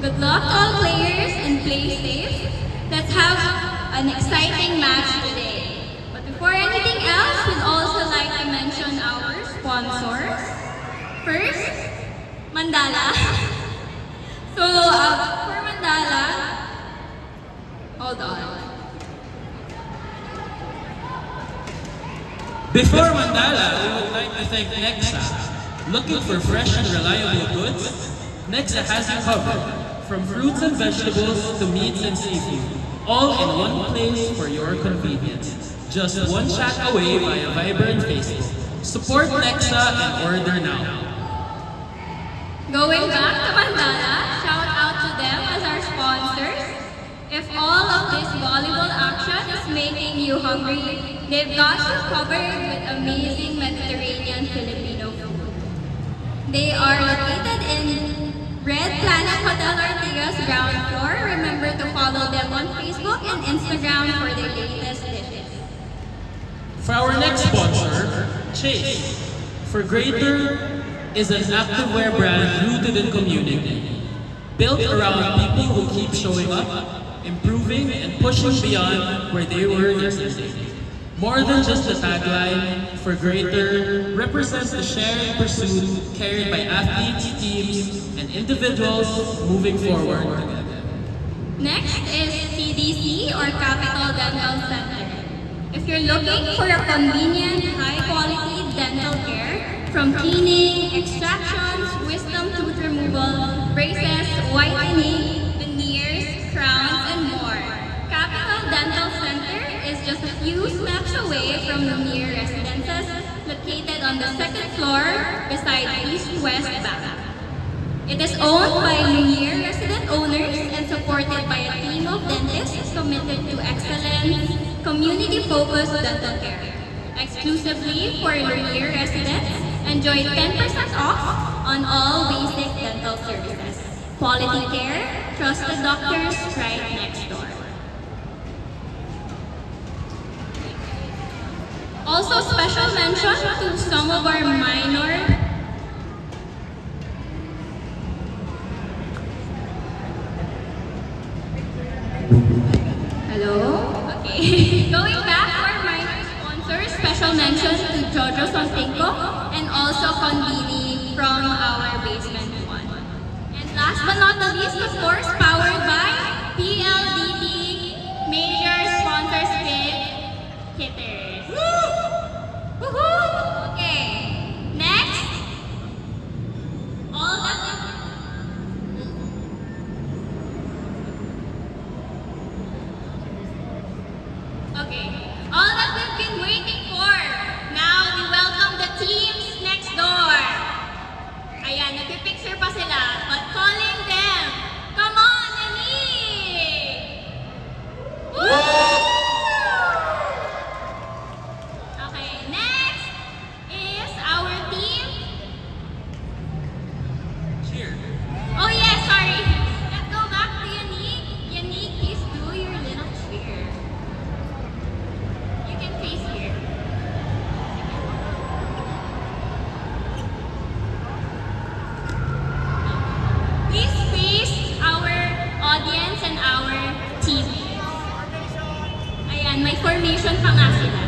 Good luck to all players and play safe. Let's have an exciting match today. But before anything else, we'd also like to mention our sponsors. First, Mandala. So, for Mandala, hold on. Before Mandala, we would like to thank Nexa. Looking for fresh and reliable goods? Nexa has you covered. From fruits and vegetables to meats and seafood, all in one place for your convenience. Just one chat away via Viber and Facebook. Support Nexa and order now. Going back to Mandala, shout out to them as our sponsors. If all of this volleyball action is making you hungry, they've got you covered with amazing Mediterranean Filipino food. They are located in Red Planet Hotel Ortigas ground floor. Remember to follow them on Facebook and Instagram for their latest dishes. For our next sponsor, Chase. For Greater is an activewear brand rooted in community. Built around people who keep showing up, improving, and pushing beyond where they were yesterday. More than just a tagline, For Greater represents the shared pursuit carried by athletes, teams, and individuals moving forward together. Next is CDC or Capital Dental Center. If you're looking for a convenient, high-quality dental care, from cleaning, extractions, wisdom tooth removal, braces, whitening, veneers, crowns, and more, Capital Dental Center is just a few steps away from Lumiere Residences, located on the second floor beside East-West Bank. It is owned by Lumiere resident owners and supported by a team of dentists committed to excellence, community-focused dental care. Exclusively for Lumiere residents, enjoy 10% off on all basic dental services. Quality care, trusted doctors right next door. Also, special mention to some of our minor Okay. Going back to our minor sponsors, special mention to Jojo Sontinko and also Convini from our Basement 1. And last but not the least, of course, powered by PLDT, major sponsors with hitters. Woohoo! Okay. Next, all that Okay, all that we've been waiting for. Now, we welcome the teams next door. Ayan, nagpipicture pa sila, but calling them. Come on, Yannick! Woo! Okay, next is our team. Cheer. Oh yeah, sorry. Let's go back to Yannick. Yannick, please do your little cheer. You can face here. Please face our audience and our team. Ayan, may formation pa nga sila.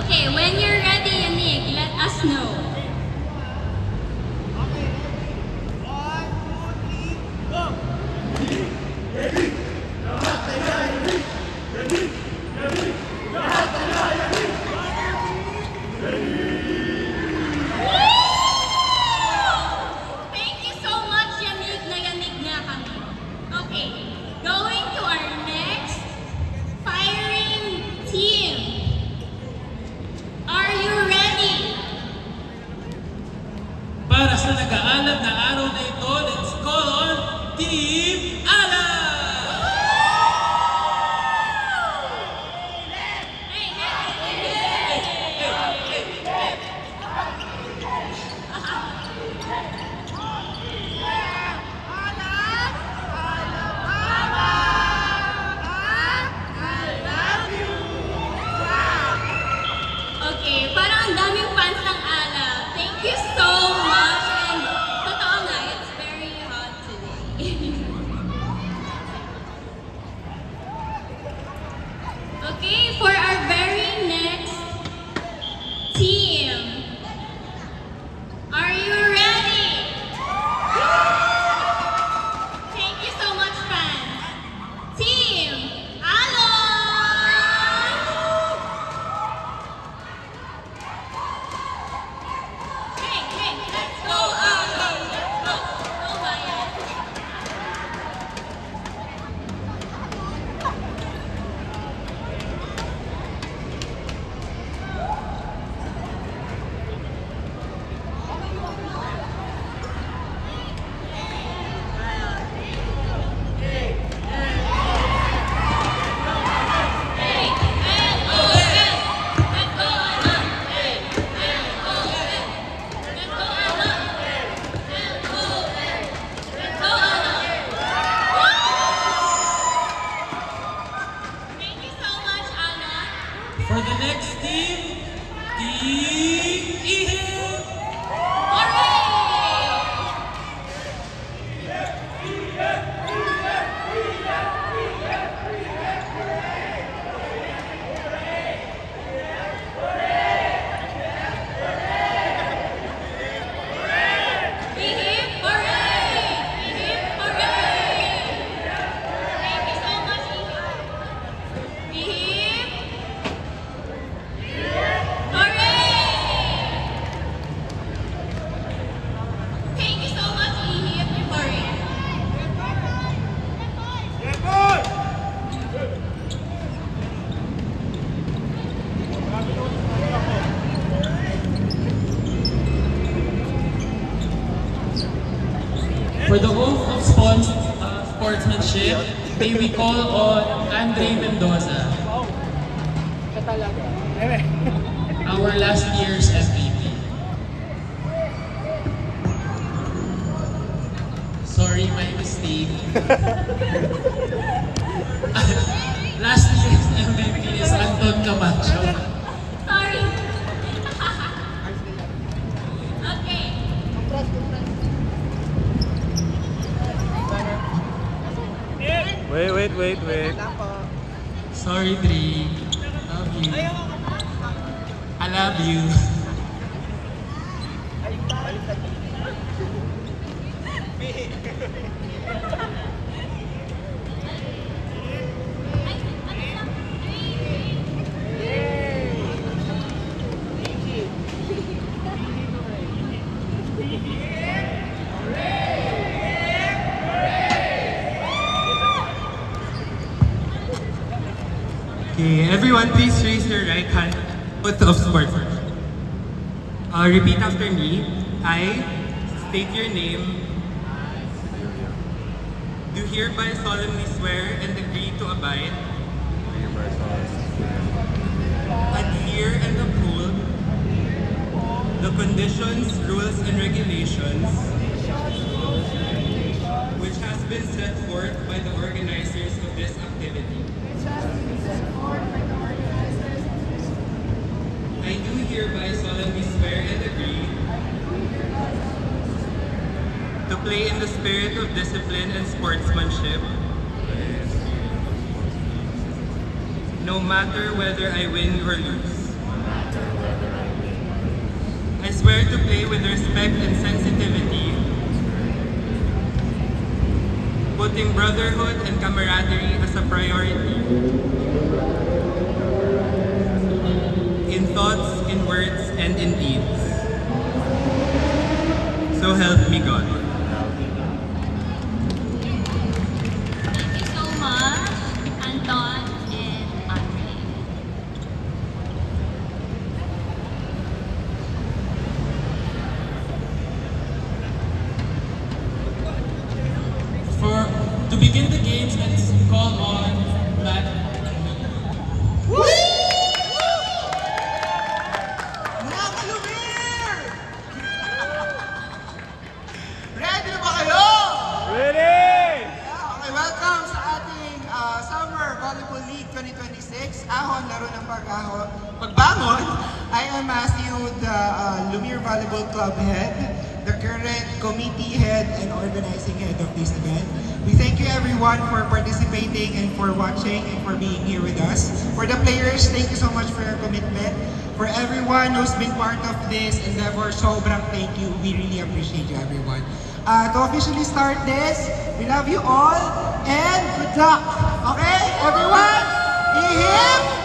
Okay, when you're ready, Yannick, let us know. Thank you so much, Yannick, na Yannick nga kami. Okay, going to our next firing team. Are you ready? Para sa nag-aalab na araw na ito, let's call on Team Ala! Hey, hey, Okay, parang ang daming fans ng Ala. Thank you so much. And totoo For the oath of sportsmanship, may we call on Andre Mendoza, our last year's MVP. Sorry, my mistake. Last year's MVP is Anton Camacho. Sorry. Okay. Wait. Sorry, Dre. Love you. I love you. Okay, everyone please raise your right hand. Oath of sport. Repeat after me. I state your name. Do hereby solemnly swear and agree to abide, adhere and uphold the conditions, rules, and regulations which has been set forth by the organizers of this activity. I do hereby solemnly swear and agree to play in the spirit of discipline and sportsmanship, no matter whether I win or lose. I swear to play with respect and sensitivity, putting brotherhood and camaraderie as a priority in thoughts, in words, and in deeds. So help me God. Thank you so much, Anton and Andre. To begin the games, let's call on Matt. Mga Kalumir! Ready na ba kayo? Ready! Okay, welcome sa ating Summer Volleyball League 2026. Ahon, laro ng pagbangon. I am Matthew, the Lumiere Volleyball Club head, the current committee head and organizing head of this event. We thank you everyone for participating and for watching and for being here with us. For the players, thank you so much for your commitment. For everyone who's been part of this endeavor, sobrang thank you. We really appreciate you everyone. To officially start this, we love you all and good luck. Okay, everyone? Ihip!